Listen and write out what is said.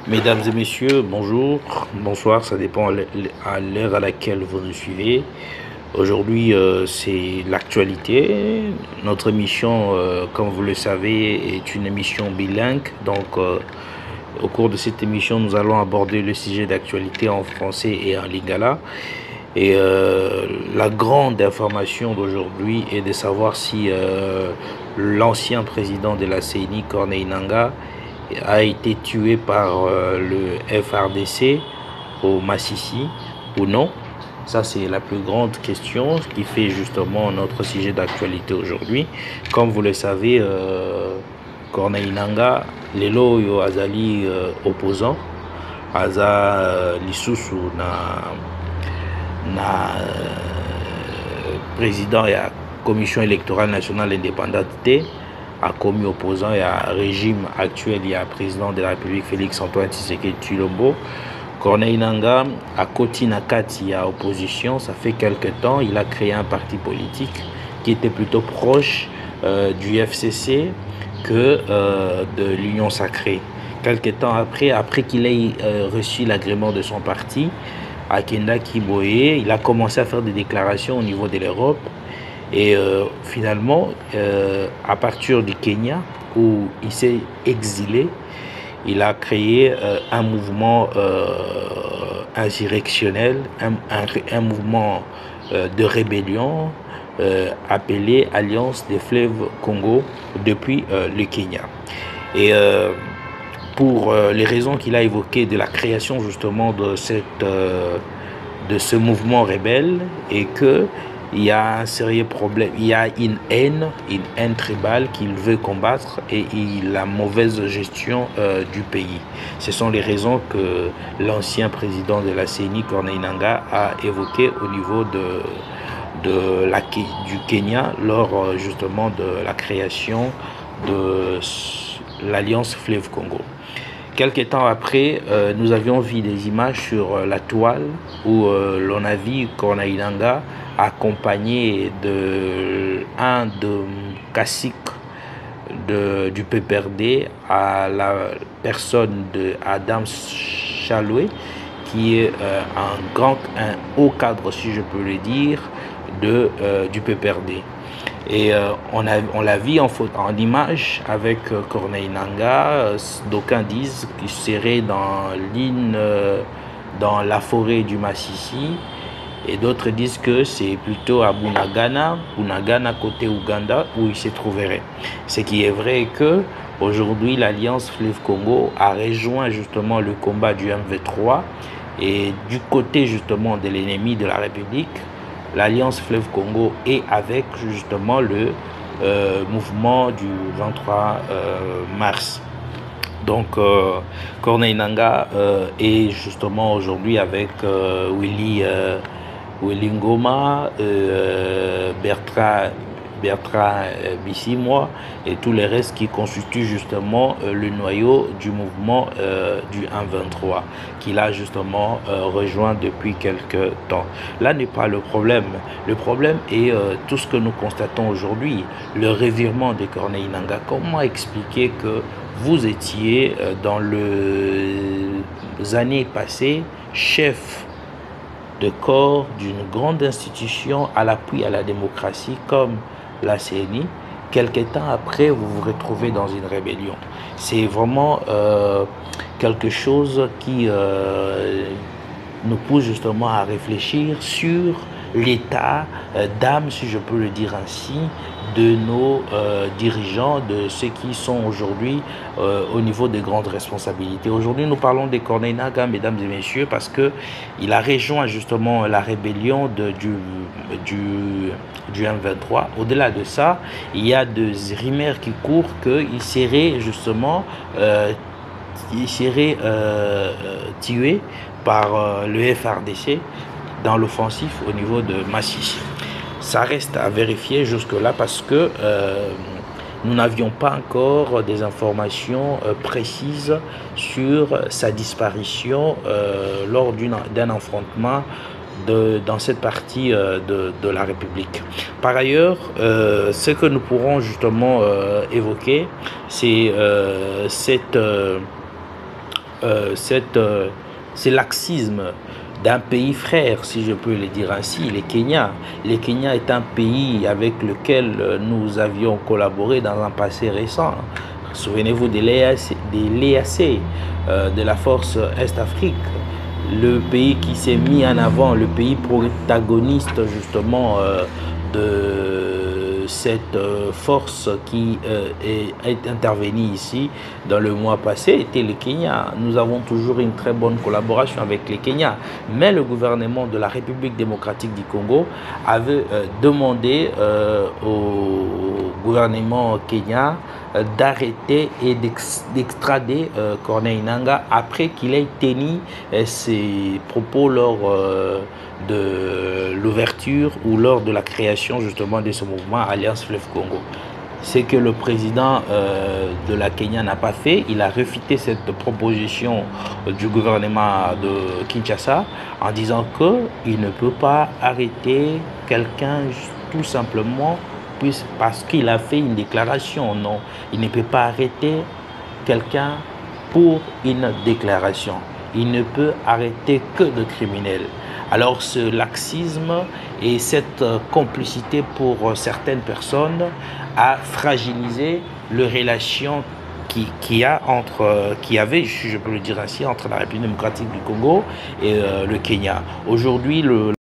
Mesdames et messieurs, bonjour, bonsoir, ça dépend à l'heure à laquelle vous nous suivez. Aujourd'hui, c'est l'actualité. Notre émission, comme vous le savez, est une émission bilingue. Donc, au cours de cette émission, nous allons aborder le sujet d'actualité en français et en lingala. Et la grande information d'aujourd'hui est de savoir si l'ancien président de la CENI, Corneille Nangaa, a été tué par le FRDC au Massissi ou non. Ça, c'est la plus grande question qui fait justement notre sujet d'actualité aujourd'hui. Comme vous le savez, Corneille Nangaa, lelo yo azali opposant, aza lisusu na président ya commission électorale nationale indépendante a commis opposant à régime actuel, il y a président de la République Félix Antoine Tshisekedi Tshilombo. Corneille Nangaa a côté Nakati à opposition, ça fait quelque temps, il a créé un parti politique qui était plutôt proche du FCC que de l'Union Sacrée. Quelque temps après qu'il ait reçu l'agrément de son parti, à Kenda Kiboye, il a commencé à faire des déclarations au niveau de l'Europe. Et finalement, à partir du Kenya, où il s'est exilé, il a créé un mouvement insurrectionnel, un mouvement de rébellion appelé Alliance des fleuves Congo depuis le Kenya. Et pour les raisons qu'il a évoquées de la création justement de ce mouvement rebelle et que il y a un sérieux problème, il y a une haine tribale qu'il veut combattre et la mauvaise gestion du pays. Ce sont les raisons que l'ancien président de la CENI, Corneille Nangaa, a évoquées au niveau du Kenya lors justement de la création de l'Alliance Fleuve Congo. Quelques temps après, nous avions vu des images sur la toile où l'on a vu Corneille Nangaa accompagné d'un de caciques du PPRD à la personne de Adam Chaloué, qui est un haut cadre, si je peux le dire, du PPRD. Et on l'a vu en image avec Corneille Nangaa. D'aucuns disent qu'il serait dans la forêt du Massissi. Et d'autres disent que c'est plutôt à Bunagana côté Ouganda, où il se trouverait. Ce qui est vrai que aujourd'hui l'Alliance Fleuve Congo a rejoint justement le combat du M23 et du côté justement de l'ennemi de la République, l'Alliance Fleuve Congo est avec justement le mouvement du 23 mars. Donc Corneille Nangaa est justement aujourd'hui avec Willy Ngoma, Bertrand Bissimois et tous les restes qui constituent justement le noyau du mouvement du 1-23 qu'il a justement rejoint depuis quelques temps. Là n'est pas le problème. Le problème est tout ce que nous constatons aujourd'hui, le revirement de Corneille Nangaa. Comment expliquer que vous étiez dans les années passées chef de corps d'une grande institution à l'appui à la démocratie comme la CENI, quelques temps après, vous vous retrouvez dans une rébellion. C'est vraiment quelque chose qui nous pousse justement à réfléchir sur l'état d'âme, si je peux le dire ainsi, de nos dirigeants, de ceux qui sont aujourd'hui au niveau des grandes responsabilités. Aujourd'hui, nous parlons de Corneille Nangaa, mesdames et messieurs, parce qu'il a rejoint justement la rébellion du M23. Au-delà de ça, il y a des rumeurs qui courent qu'il serait justement tué par le FRDC dans l'offensif au niveau de Massissi. Ça reste à vérifier jusque-là parce que nous n'avions pas encore des informations précises sur sa disparition lors d'un affrontement dans cette partie de la République. Par ailleurs, ce que nous pourrons justement évoquer, c'est cette ce laxisme d'un pays frère, si je peux le dire ainsi, le Kenya. Le Kenya est un pays avec lequel nous avions collaboré dans un passé récent. Souvenez-vous de l'EAC, de la Force Est-Afrique, le pays qui s'est mis en avant, le pays protagoniste justement de cette force qui est intervenue ici dans le mois passé était le Kenya. Nous avons toujours une très bonne collaboration avec le Kenya, mais le gouvernement de la République démocratique du Congo avait demandé au gouvernement kenyan d'arrêter et d'extrader Corneille Nangaa après qu'il ait tenu ses propos lors de l'ouverture ou lors de la création justement de ce mouvement Alliance Fleuve Congo. C'est que le président de la Kenya n'a pas fait. Il a refusé cette proposition du gouvernement de Kinshasa en disant qu'il ne peut pas arrêter quelqu'un tout simplement parce qu'il a fait une déclaration. Non, il ne peut pas arrêter quelqu'un pour une déclaration. Il ne peut arrêter que de criminels. Alors ce laxisme et cette complicité pour certaines personnes a fragilisé les relations qu'il y avait, je peux le dire ainsi, entre la République démocratique du Congo et le Kenya. Aujourd'hui,